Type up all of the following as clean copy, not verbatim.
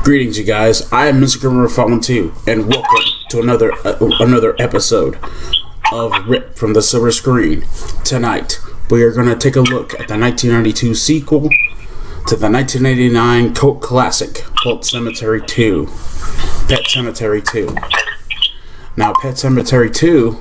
Greetings, you guys. I am Mr. Grimreaper 2, and welcome to another episode of Rip from the Silverscreen. Tonight, we are going to take a look at the 1992 sequel to the 1989 cult classic, Semetary 2. Pet Semetary 2. Now, Pet Semetary 2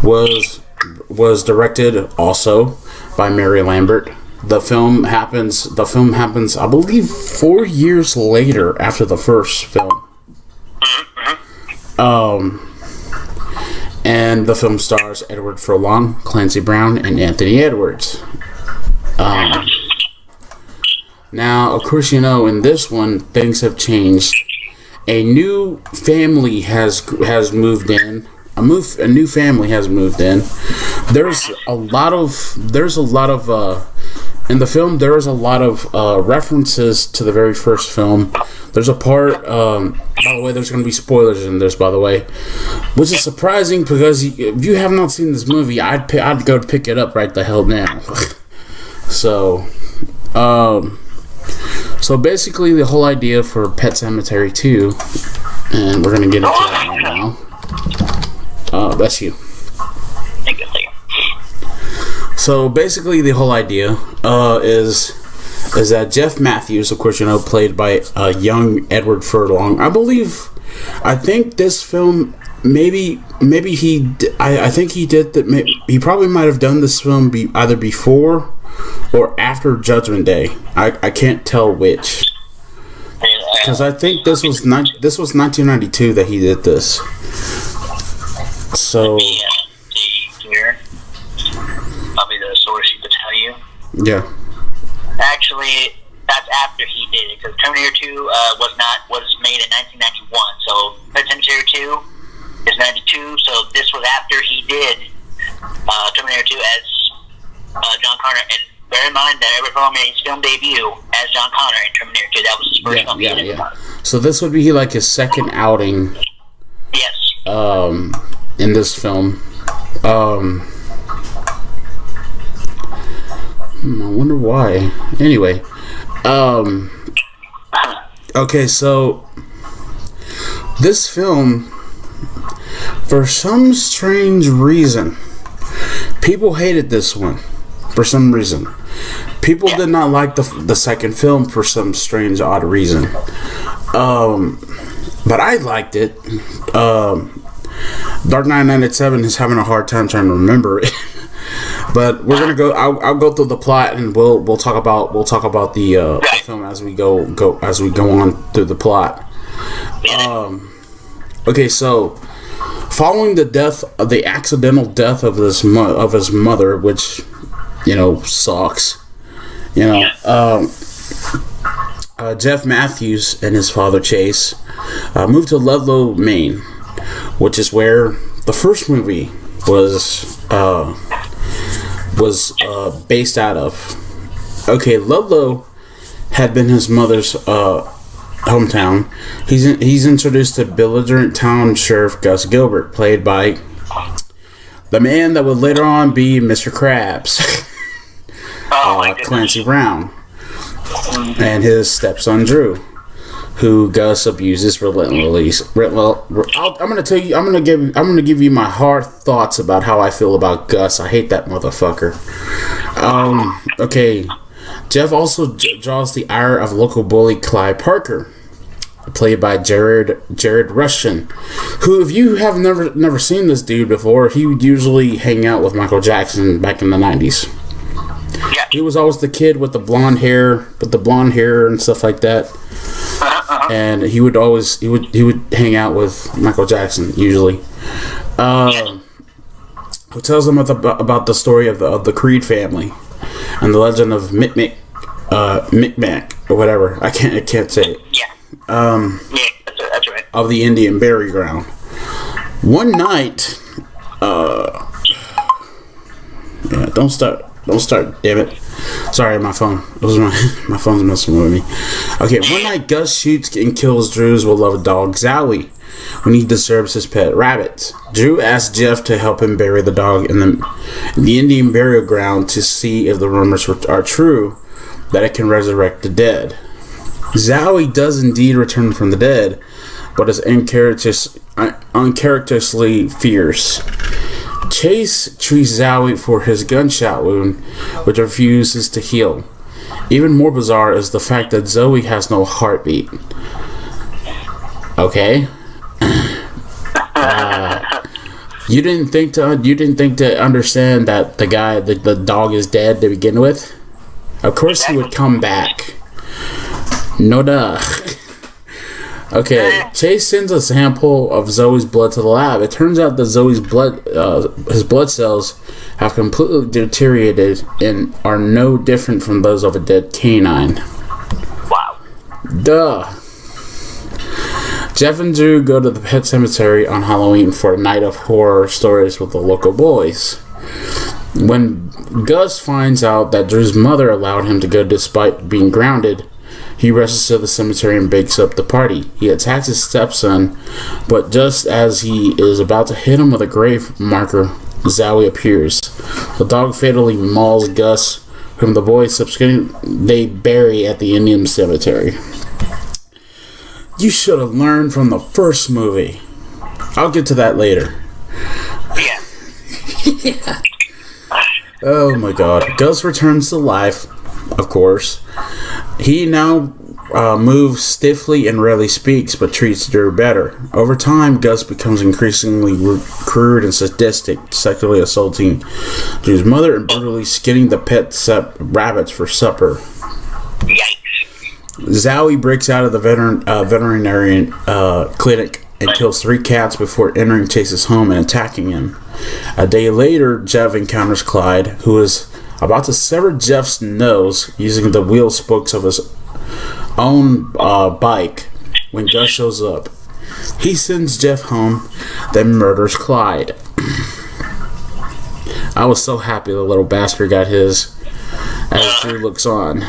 was directed also by Mary Lambert. The film happens, I believe, 4 years later after the first film. And the film stars Edward Furlong, Clancy Brown, and Anthony Edwards. Now, of course, you know, in this one, things have changed. A new family has moved in. A new family has moved in. There's a lot of in the film, there is a lot of references to the very first film. There's a part, by the way, there's going to be spoilers in this, by the way, which is surprising because if you have not seen this movie, I'd go pick it up right the hell now. So basically, the whole idea for Pet Semetary 2, and we're going to get into that right now. Bless you. Thank you. So basically, the whole idea is that Jeff Matthews, of course, you know, played by young Edward Furlong. I think this film, maybe I think he did that. He probably might have done this film either before or after Judgment Day. I can't tell which, because I think this was 1992 that he did this. So. Probably the source you could tell you. Yeah. Actually, that's after he did it, because Terminator 2 was made in 1991. So Pet Sematary 2 is 92. So this was after he did Terminator 2 as John Connor. And bear in mind that Edward Furlong made his film debut as John Connor in Terminator 2. That was his first film. Yeah. So this would be like his second outing. Yes. In this film. I wonder why. Anyway, okay, so this film, for some strange reason, people hated this one. For some reason, people did not like the second film for some strange, odd reason. But I liked it. Dark Knight 97 is having a hard time trying to remember it. But we're gonna go. I'll go through the plot, and we'll talk about the film as we go on through the plot. Okay, so following the accidental death of his mother, which, you know, sucks. You know, Jeff Matthews and his father Chase moved to Ludlow, Maine, which is where the first movie was based out of. Okay, Ludlow had been his mother's hometown. He's introduced to belligerent town sheriff Gus Gilbert, played by the man that would later on be Mr. Krabs, Clancy Brown, and his stepson Drew, who Gus abuses relentlessly. I'm gonna give you my hard thoughts about how I feel about Gus. I hate that motherfucker. Okay, Jeff also draws the ire of local bully Clyde Parker, played by Jared Rushton, who, if you have never seen this dude before, he would usually hang out with Michael Jackson back in the 90s. Yeah. He was always the kid with the blonde hair and stuff like that. And he would hang out with Michael Jackson usually. Who tells them about the story of the Creed family and the legend of Micmac or whatever. I can't say it. Yeah. That's right. Of the Indian burial ground. One night, don't start. Don't start, damn it. Sorry, my phone. It was my phone's messing with me. Okay, one night Gus shoots and kills Drew's beloved dog, Zowie, when he disturbs his pet rabbit. Drew asks Jeff to help him bury the dog in the Indian burial ground to see if the rumors are true that it can resurrect the dead. Zowie does indeed return from the dead, but is uncharacteristically fierce. Chase treats Zowie for his gunshot wound, which refuses to heal. Even more bizarre is the fact that Zoe has no heartbeat. Okay. You didn't think to understand that the dog is dead to begin with? Of course he would come back. No duh. Okay, Chase sends a sample of Zoe's blood to the lab. It turns out that Zoe's his blood cells have completely deteriorated and are no different from those of a dead canine. Wow. Duh. Jeff and Drew go to the pet cemetery on Halloween for a night of horror stories with the local boys. When Gus finds out that Drew's mother allowed him to go despite being grounded, he rushes to the cemetery and breaks up the party. He attacks his stepson, but just as he is about to hit him with a grave marker, Zowie appears. The dog fatally mauls Gus, whom the boys subsequently bury at the Indian cemetery. You should have learned from the first movie. I'll get to that later. Yeah. Yeah. Oh my god. Gus returns to life, of course. He now moves stiffly and rarely speaks, but treats Drew better. Over time, Gus becomes increasingly crude and sadistic, sexually assaulting Drew's mother and brutally skinning the pet rabbits for supper. Yikes. Zowie breaks out of the veterinarian clinic and kills 3 cats before entering Chase's home and attacking him. A day later, Jeff encounters Clyde, who is about to sever Jeff's nose using the wheel spokes of his own bike when Gus shows up. He sends Jeff home, then murders Clyde. I was so happy the little bastard got his as Drew looks on.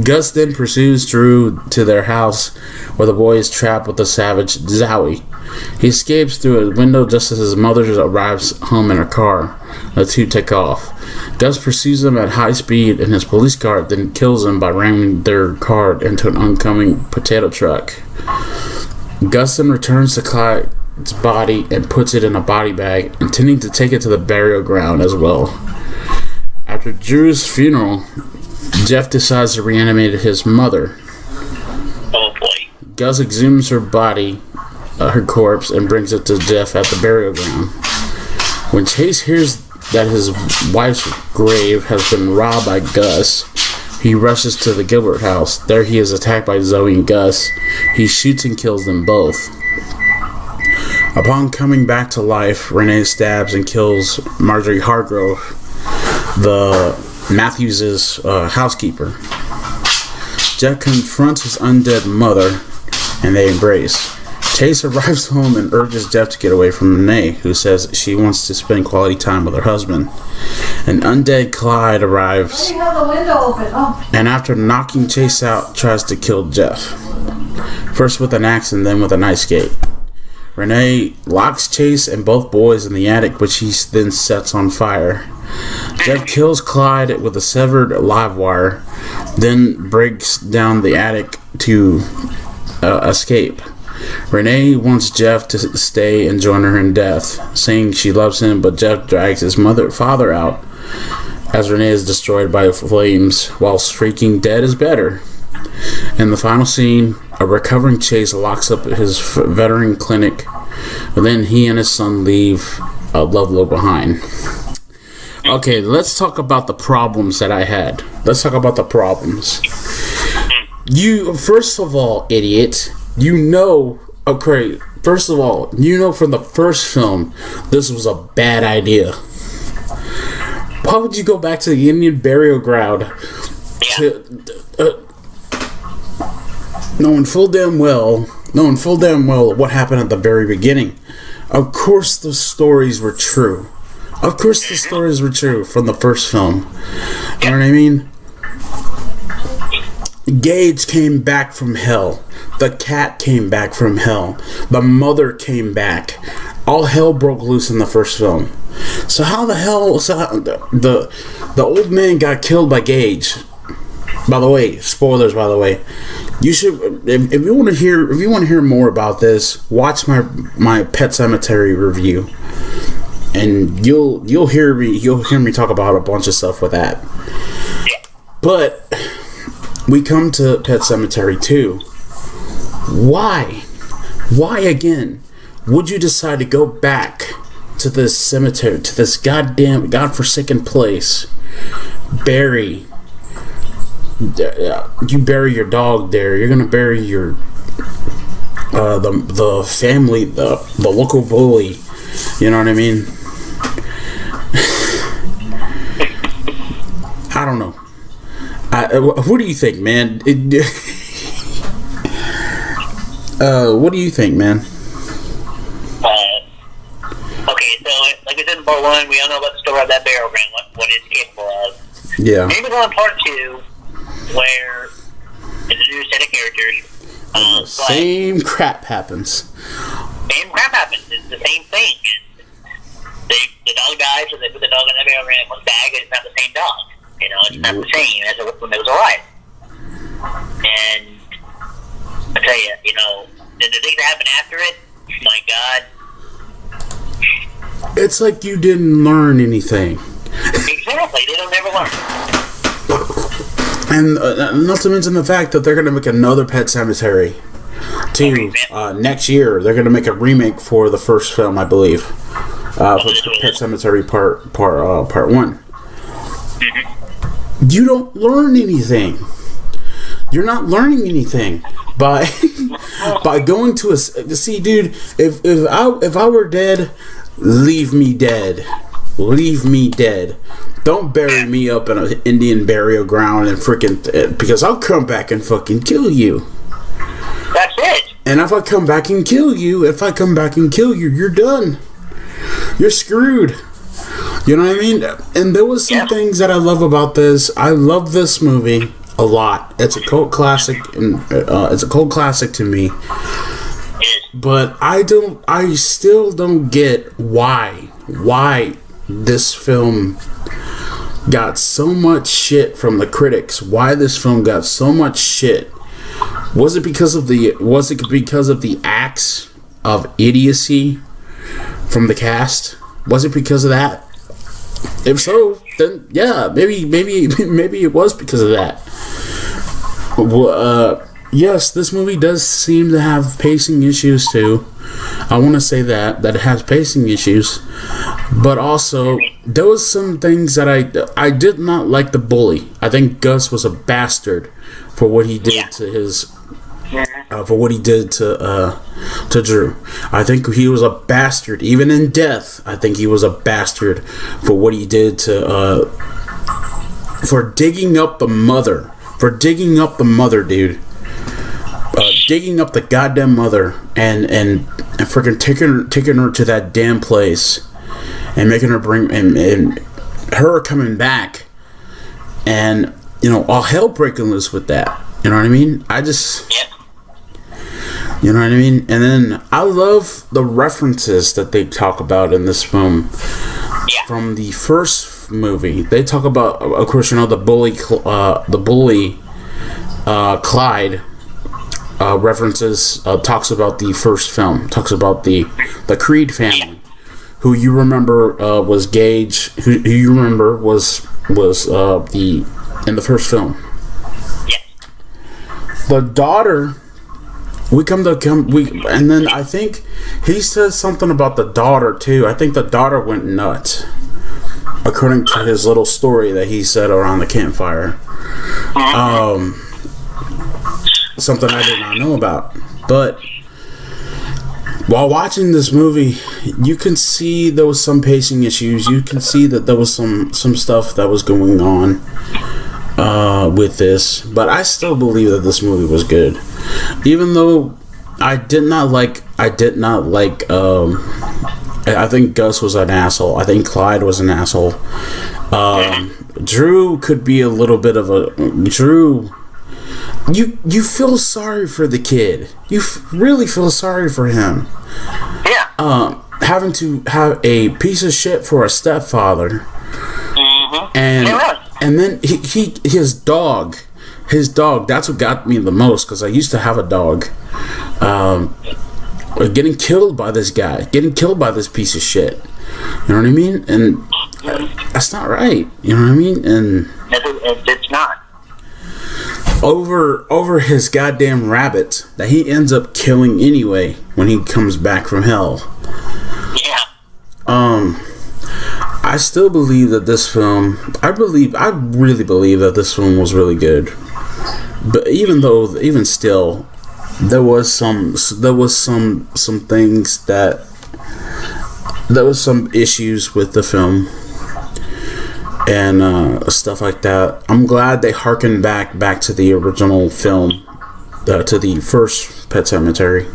Gus then pursues Drew to their house where the boy is trapped with the savage Zowie. He escapes through a window just as his mother arrives home in her car. The two take off. Gus pursues them at high speed in his police car, then kills them by ramming their car into an oncoming potato truck. Gus then returns to Clyde's body and puts it in a body bag, intending to take it to the burial ground as well. After Drew's funeral, Jeff decides to reanimate his mother. Oh boy. Gus exhumes her body, her corpse, and brings it to Jeff at the burial ground. When Chase hears that his wife's grave has been robbed by Gus, he rushes to the Gilbert house. There he is attacked by Zoe and Gus. He shoots and kills them both. Upon coming back to life, Renee stabs and kills Marjorie Hargrove, the Matthews' housekeeper. Jeff confronts his undead mother, and they embrace. Chase arrives home and urges Jeff to get away from Renee, who says she wants to spend quality time with her husband. An undead Clyde arrives, and after knocking Chase out, tries to kill Jeff. First with an axe and then with an ice skate. Renee locks Chase and both boys in the attic, which he then sets on fire. Jeff kills Clyde with a severed live wire, then breaks down the attic to escape. Renee wants Jeff to stay and join her in death, saying she loves him, but Jeff drags his father out as Renee is destroyed by flames while shrieking, "Dead is better." In the final scene, a recovering Chase locks up his veteran clinic, but then he and his son leave Ludlow behind. Okay, let's talk about the problems that I had. Let's talk about the problems. You, first of all, idiot, okay, first of all, from the first film, this was a bad idea. Why would you go back to the Indian burial ground knowing full damn well what happened at the very beginning? Of course the stories were true. Of course, the stories were true from the first film. You know what I mean? Gage came back from hell. The cat came back from hell. The mother came back. All hell broke loose in the first film. So how the hell? The old man got killed by Gage. By the way, spoilers. By the way, you should if you want to hear more about this, watch my Pet Semetary review. And you'll hear me talk about a bunch of stuff with that. But we come to Pet Semetary 2. Why again would you decide to go back to this cemetery, to this goddamn godforsaken place? You bury your dog there. You're gonna bury your the family, the local bully. You know what I mean? I don't know. What do you think, man? What do you think, man? Okay, so like I said in part 1, we all know about the story of that barrel ground, what it's capable of. Yeah. Maybe go in part 2, where it's a new set of characters. Same crap happens. It's the same thing. The dog dies, so they put the dog in the barrel ground in one bag, and it's not the same dog. You know, it's not the same as when it was alive. And I tell you, you know, the things that happen after it, my God. It's like you didn't learn anything. Exactly, they don't ever learn. And not to mention the fact that they're going to make another Pet Semetary 2 next year. They're going to make a remake for the first film, I believe, for Pet Semetary Part 1. You don't learn anything. You're not learning anything by going to a. See, dude, if I were dead, leave me dead. Leave me dead. Don't bury me up in an Indian burial ground and freaking because I'll come back and fucking kill you. That's it. And if I come back and kill you, you're done. You're screwed. You know what I mean? And there was some things that I love about this. I love this movie a lot. It's a cult classic, and it's a cult classic to me. But I still don't get why this film got so much shit from the critics. Why this film got so much shit? Was it because of the acts of idiocy from the cast? Was it because of that? If so, then yeah, maybe it was because of that. Yes, this movie does seem to have pacing issues too. I want to say that it has pacing issues, but also there was some things that I did not like the bully. I think Gus was a bastard for what he did to his to Drew. I think he was a bastard even in death. I think he was a bastard for what he did to for digging up the mother, dude. Digging up the goddamn mother and freaking taking her to that damn place and making her bring and her coming back and all hell breaking loose with that. You know what I mean? You know what I mean? And then I love the references that they talk about in this film. From the first movie, they talk about, of course, the bully Clyde. References talks about the first film, talks about the Creed family, who you remember was Gage, who you remember was in the first film. The daughter, and then I think he says something about the daughter too. I think the daughter went nuts, according to his little story that he said around the campfire. Something I did not know about. But while watching this movie, you can see there was some pacing issues. You can see that there was some stuff that was going on with this. But I still believe that this movie was good, even though I did not like I think Gus was an asshole. I think Clyde was an asshole. Drew could be a little bit of a Drew. You feel sorry for the kid. You really feel sorry for him. Yeah. Having to have a piece of shit for a stepfather, and then his dog. That's what got me the most, because I used to have a dog. Getting killed by this guy, getting killed by this piece of shit. You know what I mean? And that's not right. You know what I mean? And it's not. Over his goddamn rabbit that he ends up killing anyway when he comes back from hell. Yeah. I still believe that this film. I really believe that this film was really good. But even still, there was some things that there was some issues with the film and stuff like that. I'm glad they harkened back to the original film, to the first Pet Semetary.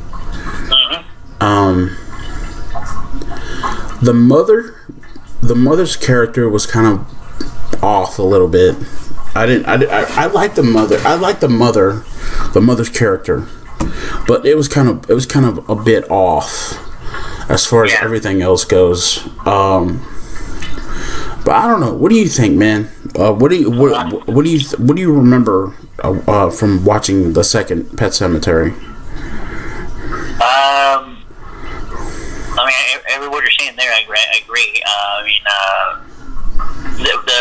The mother's character was kind of off a little bit. I liked the mother. I liked the mother's character, but it was kind of a bit off as far as everything else goes. But I don't know. What do you think, man? What do you remember from watching the second Pet Semetary? I mean, every word you're saying there, I agree.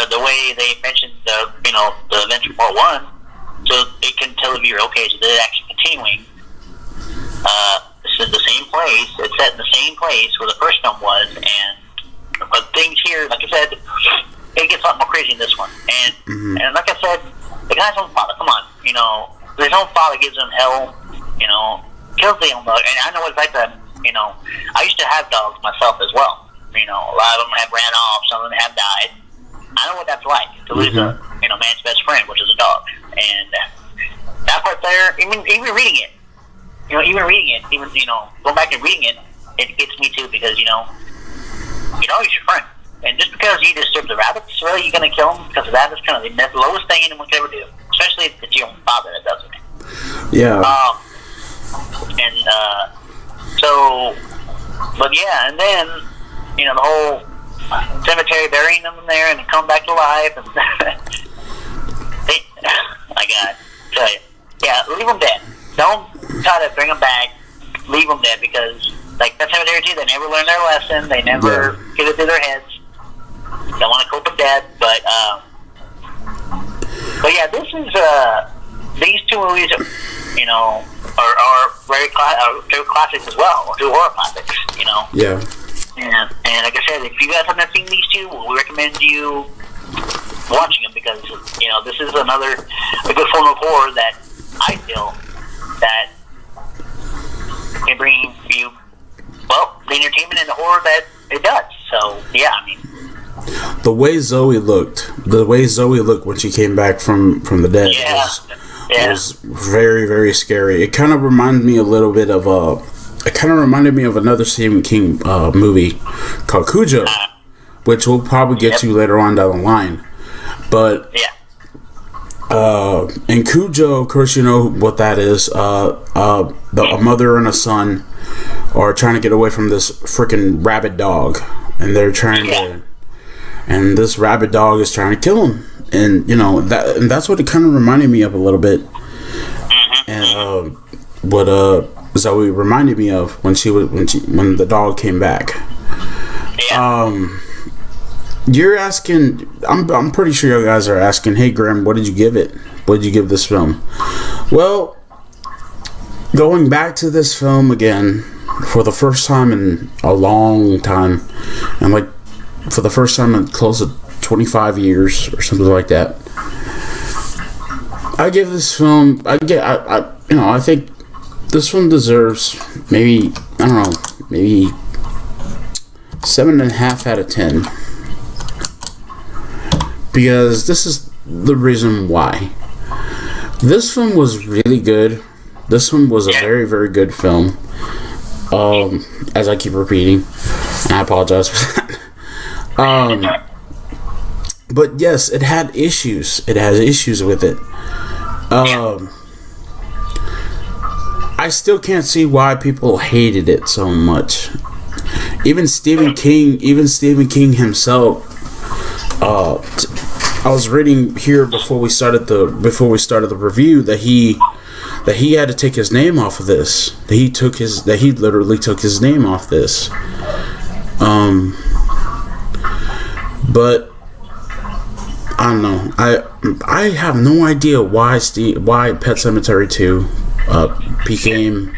The way they mentioned the events from Part 1, so it can tell the viewer, okay, so they're actually continuing. This is the same place. It's set in the same place where the first film was, but things here, like I said, it gets a lot more crazy in this one. And like I said, the guy's own father. Come on, his own father gives him hell. Kills the own dog, and I know what it's like to. I used to have dogs myself as well. A lot of them have ran off, some of them have died. I know what that's like to lose a man's best friend, which is a dog. And that part there, even reading it, going back and reading it, it gets me too, because he's your friend. And just because you disturb the rabbits, really, you're gonna kill him because that is kind of the lowest thing anyone could ever do, especially if it's your own father that does it. Yeah. And then the whole cemetery, burying them in there and then come back to life, and my God, tell you, leave them dead. Don't try to bring them back. Leave them dead, because like that cemetery too, they never learn their lesson. They never get it through their heads. Don't want to cope with that, but this is these two movies, are very classics as well, two horror classics, Yeah. And like I said, if you guys haven't seen these two, we recommend you watching them, because this is a good form of horror that I feel that can bring you the entertainment and the horror that it does. So the way Zoe looked when she came back from the dead was very, very scary. It kind of reminded me a little bit of another Stephen King movie called Cujo, which we'll probably get to later on down the line. But in Cujo, of course, you know what that is. A mother and a son are trying to get away from this freaking rabid dog, and they're trying to. And this rabid dog is trying to kill him, and that's what it kind of reminded me of a little bit. And what Zoe reminded me of when the dog came back. You're asking. I'm pretty sure you guys are asking. Hey, Grim, what did you give it? What did you give this film? Well, going back to this film again for the first time in a long time, and for the first time in close to 25 years or something like that, I give this film. I think this one deserves maybe 7.5 out of 10. Because this is the reason why. This film was really good. This one was a very, very good film. As I keep repeating. And I apologize for that. But yes, it had issues. It has issues with it. I still can't see why people hated it so much. Even Stephen King himself. I was reading here before we started the review that he had to take his name off of this. That he literally took his name off this. But I don't know. I have no idea why Pet Sematary 2 became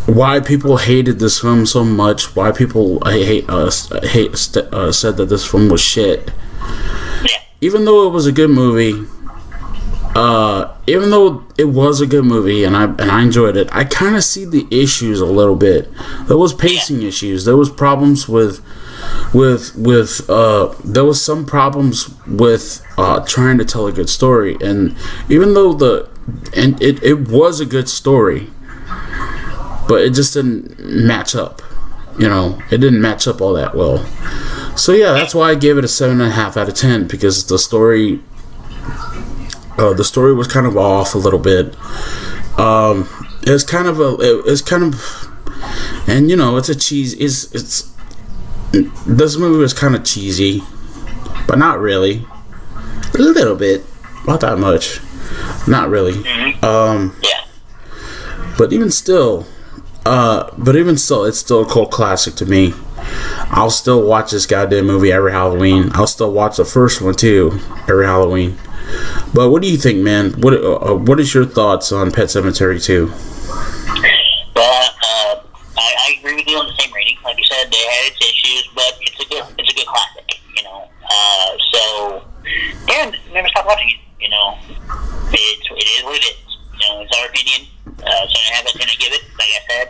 why people hated this film so much. Why people said that this film was shit. Even though it was a good movie. Even though it was a good movie and I enjoyed it, I kind of see the issues a little bit. There was pacing issues. There was problems with there was some problems with trying to tell a good story, and even though it was a good story, but it just didn't match up. It didn't match up all that well. So yeah, that's why I gave it a 7.5 out of 10, because the story was kind of off a little bit. It's kind of, and it's a cheese. This movie was kind of cheesy, but not really. A little bit, not that much. Not really. But even still, it's still a cult classic to me. I'll still watch this goddamn movie every Halloween. I'll still watch the first one too every Halloween. But what do you think, man? What is your thoughts on Pet Sematary 2? Well, I agree with you on the same rating. Like you said, they had its issues, but it's a good classic. So yeah, never stop watching it. It is what it is. It's our opinion. So I have it, and I give it. Like I said,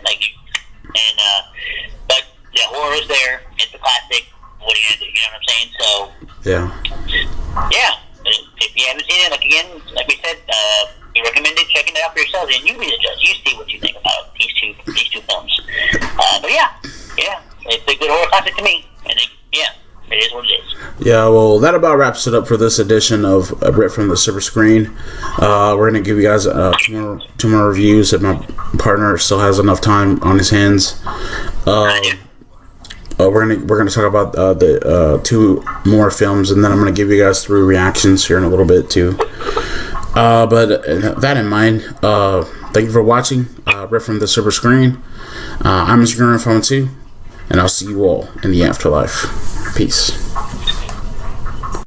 but the horror is there. It's a classic. What are you gonna do? You know what I'm saying? So yeah. If you haven't seen it, like we said, we recommend checking it out for yourselves, and you be the judge. You see what you think about these two films. But yeah, it's a good horror classic to me, and it is what it is. Yeah, well, that about wraps it up for this edition of Ripped from the Silverscreen. We're gonna give you guys two more reviews if my partner still has enough time on his hands. We're gonna talk about the two more films, and then I'm gonna give you guys 3 reactions here in a little bit too. But that in mind, thank you for watching Ripped from the Silverscreen. I'm Mr. Grimreaper, and I'll see you all in the afterlife. Peace.